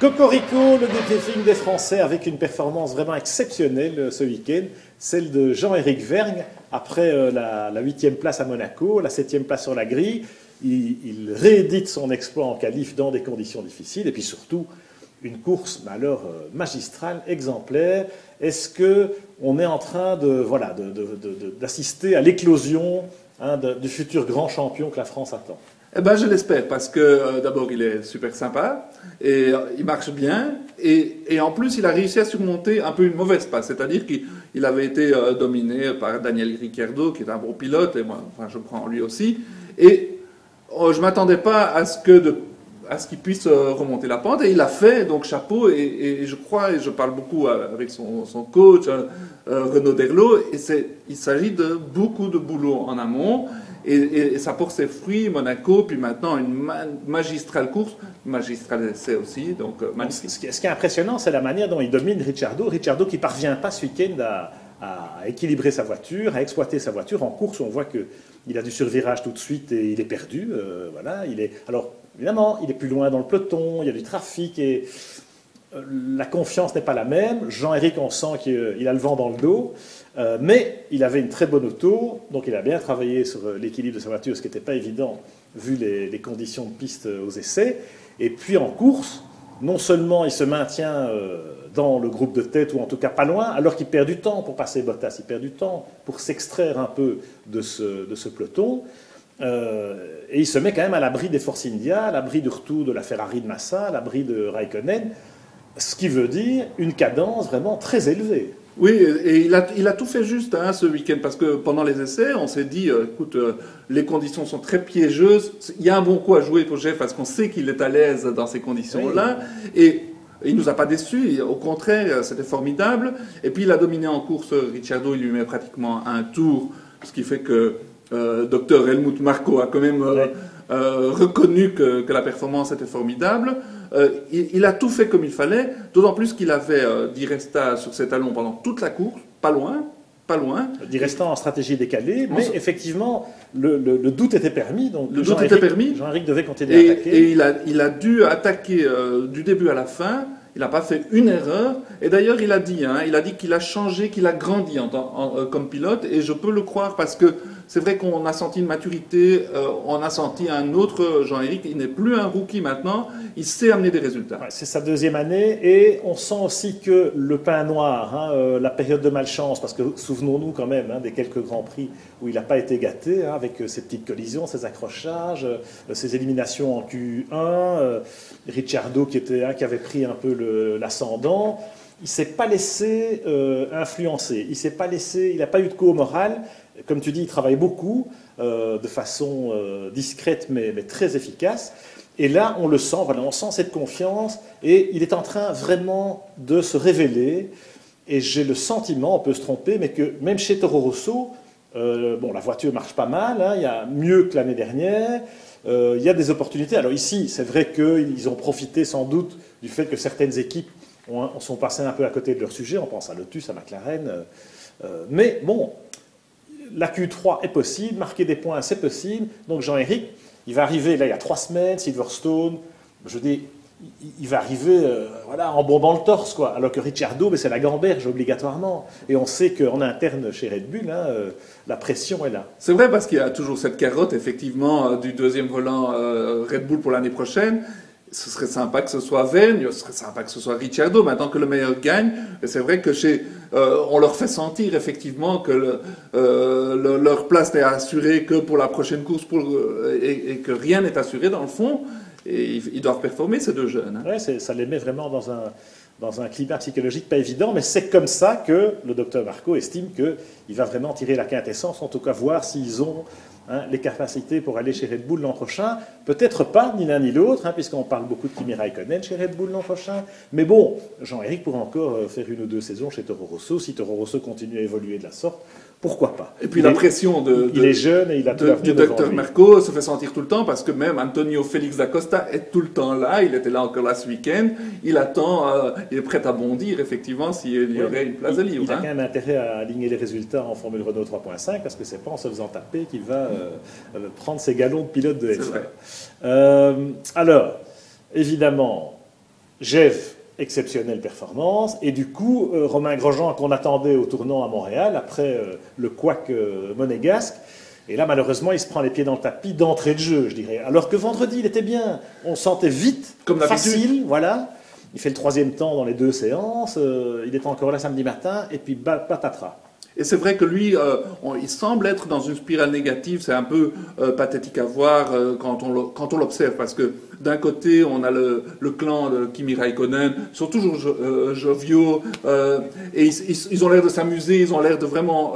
Cocorico, le débriefing des Français avec une performance vraiment exceptionnelle ce week-end, celle de Jean-Éric Vergne, après la 8e place à Monaco, la 7e place sur la grille. Il réédite son exploit en qualif dans des conditions difficiles, et puis surtout, une course magistrale, exemplaire. Est-ce qu'on est en train d'assister à l'éclosion du futur grand champion que la France attend? Eh ben, je l'espère, parce que d'abord, il est super sympa, et il marche bien, et en plus, il a réussi à surmonter un peu une mauvaise passe, c'est-à-dire qu'il avait été dominé par Daniel Ricciardo, qui est un bon pilote, et moi, enfin, je crois en lui aussi, et je ne m'attendais pas à ce qu'il puisse remonter la pente, et il l'a fait, donc chapeau, et je crois, et je parle beaucoup avec son coach, Renaud Derlot, et il s'agit de beaucoup de boulot en amont, et ça porte ses fruits, Monaco, puis maintenant une magistrale course, magistrale essai aussi, donc magnifique. Ce qui est impressionnant, c'est la manière dont il domine Ricciardo qui ne parvient pas ce week-end à équilibrer sa voiture, à exploiter sa voiture. En course, on voit qu'il a du survirage tout de suite et il est perdu. Alors, évidemment, il est plus loin dans le peloton, il y a du trafic et la confiance n'est pas la même. Jean-Éric, on sent qu'il a le vent dans le dos, mais il avait une très bonne auto, donc il a bien travaillé sur l'équilibre de sa voiture, ce qui n'était pas évident vu les conditions de piste aux essais. Et puis en course, non seulement il se maintient dans le groupe de tête, ou en tout cas pas loin, alors qu'il perd du temps pour passer Bottas, il perd du temps pour s'extraire un peu de ce peloton, et il se met quand même à l'abri des Force India, à l'abri du retour de la Ferrari de Massa, à l'abri de Raikkonen, ce qui veut dire une cadence vraiment très élevée. Oui, et il a tout fait juste ce week-end, parce que pendant les essais, on s'est dit, écoute, les conditions sont très piégeuses, il y a un bon coup à jouer pour Jeff, parce qu'on sait qu'il est à l'aise dans ces conditions-là, oui. Et il ne nous a pas déçus, au contraire, c'était formidable. Et puis il a dominé en course, Ricciardo, il lui met pratiquement un tour, ce qui fait que Dr Helmut Marko a quand même reconnu que la performance était formidable. Il a tout fait comme il fallait, d'autant plus qu'il avait Di Resta sur ses talons pendant toute la course, pas loin. Di Resta en stratégie décalée, mais effectivement, le doute était permis. Donc le doute était permis. Jean-Éric devait continuer à attaquer. Et il a dû attaquer du début à la fin. Il n'a pas fait une erreur. Et d'ailleurs, il a dit qu'il a changé, qu'il a grandi comme pilote. Et je peux le croire parce que c'est vrai qu'on a senti une maturité, on a senti un autre Jean-Éric. Il n'est plus un rookie maintenant. Il sait amener des résultats. Ouais, c'est sa deuxième année. Et on sent aussi que le pain noir, la période de malchance, parce que souvenons-nous quand même des quelques grands prix où il n'a pas été gâté, avec ses petites collisions, ses accrochages, ses éliminations en Q1, Ricciardo qui avait pris un peu l'ascendant. Il ne s'est pas laissé influencer, il n'a pas eu de coup au moral. Comme tu dis, il travaille beaucoup, de façon discrète mais très efficace. Et là, on le sent, on sent cette confiance, et il est en train vraiment de se révéler. Et j'ai le sentiment, on peut se tromper, mais que même chez Toro Rosso, la voiture marche pas mal, il y a mieux que l'année dernière. Il y a des opportunités. Alors ici, c'est vrai qu'ils ont profité sans doute du fait que certaines équipes sont passées un peu à côté de leur sujet. On pense à Lotus, à McLaren. Mais bon, la Q3 est possible, marquer des points, c'est possible. Donc Jean-Éric, il va arriver, là il y a 3 semaines, Silverstone, je dis, il va arriver en bombant le torse, quoi. Alors que Ricciardo, c'est la gamberge obligatoirement. Et on sait qu'en interne chez Red Bull, la pression est là. C'est vrai, parce qu'il y a toujours cette carotte, effectivement, du deuxième volant Red Bull pour l'année prochaine. Ce serait sympa que ce soit Vergne, ce serait sympa que ce soit Ricciardo, maintenant que le meilleur gagne. Et c'est vrai que on leur fait sentir effectivement que leur place n'est assurée que pour la prochaine course et que rien n'est assuré dans le fond. Et ils doivent performer, ces deux jeunes. Oui, ça les met vraiment dans un climat psychologique pas évident, mais c'est comme ça que le docteur Marko estime qu'il va vraiment tirer la quintessence, en tout cas voir s'ils ont les capacités pour aller chez Red Bull l'an prochain. Peut-être pas ni l'un ni l'autre, puisqu'on parle beaucoup de Kimi Raikkonen chez Red Bull l'an prochain. Mais bon, Jean-Éric pourra encore faire 1 ou 2 saisons chez Toro Rosso. Si Toro Rosso continue à évoluer de la sorte, pourquoi pas. Et puis la pression il est jeune et il a tout l'avenir du devant docteur lui. Marko se fait sentir tout le temps, parce que même Antonio Félix da Costa est tout le temps là. Il était là encore là ce week-end. Il attend, il est prêt à bondir effectivement s'il y aurait une place de libre. Il a quand même intérêt à aligner les résultats en Formule Renault 3.5, parce que c'est pas en se faisant taper qu'il va prendre ses galons de pilote de F1. Alors, évidemment, Gève, exceptionnelle performance. Et du coup, Romain Grosjean, qu'on attendait au tournant à Montréal, après le couac monégasque, et là, malheureusement, il se prend les pieds dans le tapis d'entrée de jeu, je dirais. Alors que vendredi, il était bien. On sentait vite, comme facile, voilà. Il fait le 3e temps dans les 2 séances. Il est encore là samedi matin, et puis patatras. Et c'est vrai que lui, il semble être dans une spirale négative. C'est un peu pathétique à voir quand on l'observe, parce que d'un côté, on a le clan de Kimi Raikkonen, ils sont toujours joviaux, et ils ont l'air de s'amuser, ils ont l'air de vraiment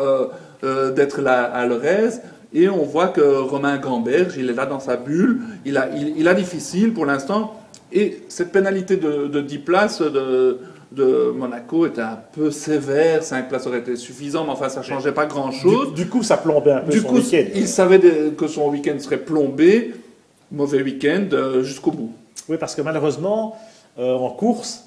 d'être là à leur aise. Et on voit que Romain Gamberge, il est là dans sa bulle, il a difficile pour l'instant. Et cette pénalité de 10 places de Monaco était un peu sévère. 5 places auraient été suffisant, mais enfin, ça ne changeait pas grand-chose. Du coup, ça plombait un peu son week-end. Il savait que son week-end serait plombé. Mauvais week-end jusqu'au bout. Oui, parce que malheureusement, en course,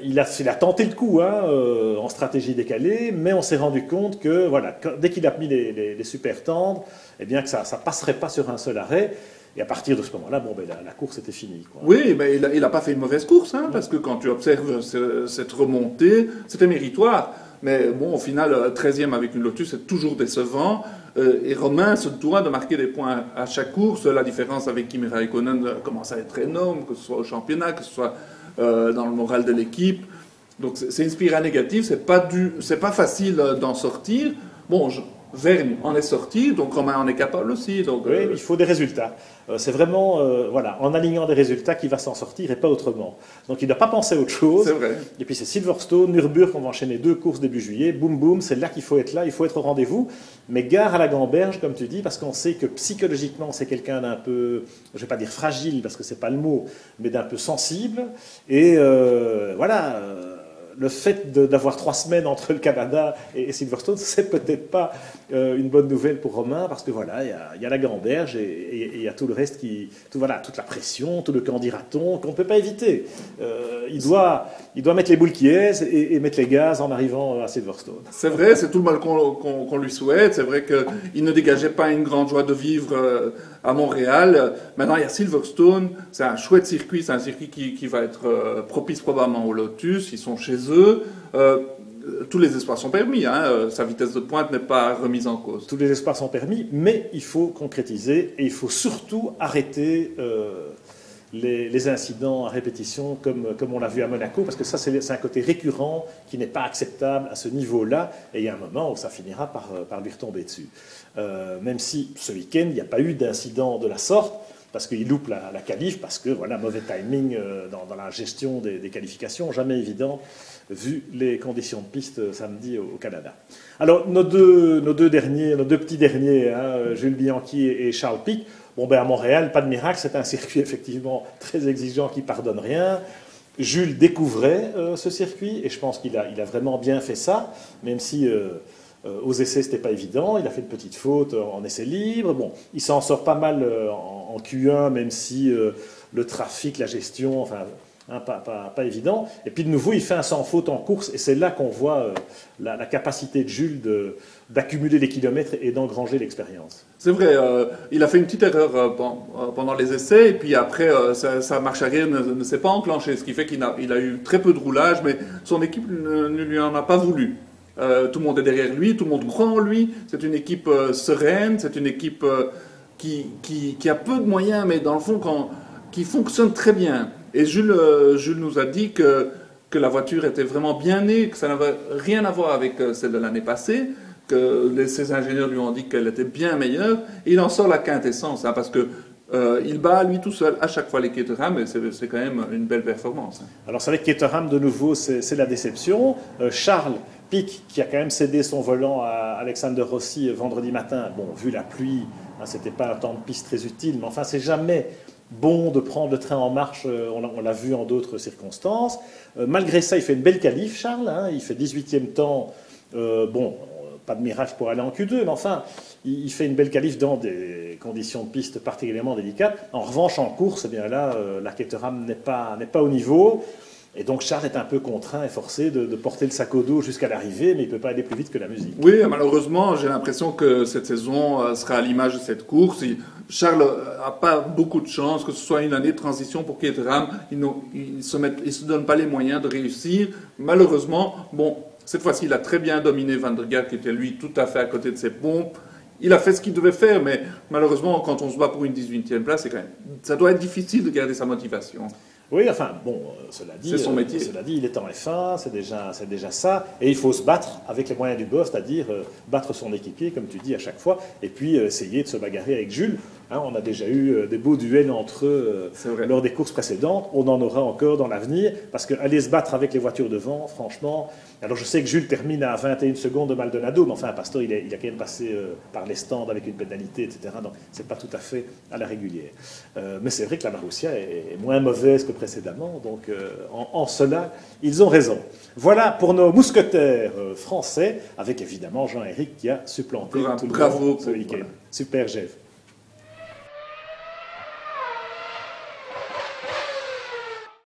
il a tenté le coup en stratégie décalée, mais on s'est rendu compte que voilà, dès qu'il a mis les super tendres, eh bien que ça ne passerait pas sur un seul arrêt. Et à partir de ce moment-là, bon, ben, la course était finie. Quoi. Oui, mais il n'a pas fait une mauvaise course, parce que quand tu observes cette remontée, c'était méritoire. Mais bon, au final, 13e avec une Lotus, c'est toujours décevant. Et Romain se doit de marquer des points à chaque course. La différence avec Kimi Raikkonen commence à être énorme, que ce soit au championnat, que ce soit dans le moral de l'équipe. Donc c'est une spirale négative, c'est pas facile d'en sortir. Bon, Vergne en est sorti, donc Romain en est capable aussi. Donc, oui, il faut des résultats. C'est vraiment voilà, en alignant des résultats qu'il va s'en sortir et pas autrement. Donc il ne doit pas penser à autre chose. C'est vrai. Et puis c'est Silverstone, Nürburgring, on va enchaîner 2 courses début juillet. Boum boum, c'est là qu'il faut être là, il faut être au rendez-vous. Mais gare à la Gamberge, comme tu dis, parce qu'on sait que psychologiquement c'est quelqu'un d'un peu, je ne vais pas dire fragile parce que c'est pas le mot, mais d'un peu sensible. Et voilà. Le fait d'avoir 3 semaines entre le Canada et Silverstone, c'est peut-être pas une bonne nouvelle pour Romain, parce que voilà, il y a la Gamberge et il y a tout le reste toute la pression, tout le candidaton qu'on ne peut pas éviter. Il doit mettre les boules qui aisent et mettre les gaz en arrivant à Silverstone. C'est vrai, c'est tout le mal qu'on lui souhaite. C'est vrai qu'il ne dégageait pas une grande joie de vivre à Montréal. Maintenant, il y a Silverstone, c'est un chouette circuit, c'est un circuit qui va être propice probablement au Lotus. Ils sont chez eux. Tous les espoirs sont permis. Sa vitesse de pointe n'est pas remise en cause. Tous les espoirs sont permis, mais il faut concrétiser et il faut surtout arrêter les incidents à répétition comme on l'a vu à Monaco, parce que ça c'est un côté récurrent qui n'est pas acceptable à ce niveau-là, et il y a un moment où ça finira par lui retomber dessus. Même si ce week-end il n'y a pas eu d'incident de la sorte, parce qu'il loupe la qualif, parce que voilà, mauvais timing dans la gestion des qualifications, jamais évident vu les conditions de piste samedi au Canada. Alors nos deux petits derniers, Jules Bianchi et Charles Pic. Bon, ben à Montréal, pas de miracle, c'est un circuit effectivement très exigeant qui pardonne rien. Jules découvrait ce circuit et je pense qu'il a vraiment bien fait ça, même si aux essais c'était pas évident. Il a fait une petite faute en essai libre. Bon, il s'en sort pas mal en Q1, même si le trafic, la gestion, enfin, pas évident. Et puis de nouveau, il fait un sans faute en course et c'est là qu'on voit la capacité de Jules d'accumuler les kilomètres et d'engranger l'expérience. C'est vrai, il a fait une petite erreur pendant les essais, et puis après, sa marche arrière ne s'est pas enclenchée, ce qui fait qu'il a eu très peu de roulage, mais son équipe ne lui en a pas voulu. Tout le monde est derrière lui, tout le monde croit en lui, c'est une équipe sereine, c'est une équipe qui a peu de moyens, mais dans le fond, qui fonctionne très bien. Et Jules nous a dit que la voiture était vraiment bien née, que ça n'avait rien à voir avec celle de l'année passée, que ses ingénieurs lui ont dit qu'elle était bien meilleure, et il en sort la quintessence, parce que il bat lui tout seul à chaque fois les Caterham, et c'est quand même une belle performance. Alors c'est vrai que Caterham, de nouveau, c'est la déception. Charles Pic, qui a quand même cédé son volant à Alexander Rossi vendredi matin, bon, vu la pluie, c'était pas un temps de piste très utile, mais enfin c'est jamais bon de prendre le train en marche, on l'a vu en d'autres circonstances. Malgré ça, il fait une belle qualif, Charles, il fait 18e temps, bon, pas de miracle pour aller en Q2, mais enfin, il fait une belle qualif dans des conditions de piste particulièrement délicates. En revanche, en course, eh bien là, la Caterham n'est pas au niveau. Et donc Charles est un peu contraint et forcé de porter le sac au dos jusqu'à l'arrivée, mais il ne peut pas aller plus vite que la musique. Oui, malheureusement, j'ai l'impression que cette saison sera à l'image de cette course. Charles n'a pas beaucoup de chance, que ce soit une année de transition pour Caterham. Il ne se donne pas les moyens de réussir. Malheureusement, bon, cette fois-ci, il a très bien dominé Van der Garde, qui était lui tout à fait à côté de ses pompes. Il a fait ce qu'il devait faire, mais malheureusement, quand on se bat pour une 18e place, ça doit être difficile de garder sa motivation. Oui, enfin, bon, c'est son métier. Cela dit, il est en F1, c'est déjà ça, et il faut se battre avec les moyens du bord, c'est-à-dire battre son équipier, comme tu dis, à chaque fois, et puis essayer de se bagarrer avec Jules. Hein, on a déjà eu des beaux duels entre eux lors des courses précédentes, on en aura encore dans l'avenir, parce qu'aller se battre avec les voitures devant, franchement... Alors je sais que Jules termine à 21 secondes de Maldonado, mais enfin, Pastor, il a quand même passé par les stands avec une pénalité, etc. Donc c'est pas tout à fait à la régulière. Mais c'est vrai que la Marussia est moins mauvaise que précédemment, donc en cela, ils ont raison. Voilà pour nos mousquetaires français, avec évidemment Jean-Éric qui a supplanté tout le monde ce week-end. Super, Jeff.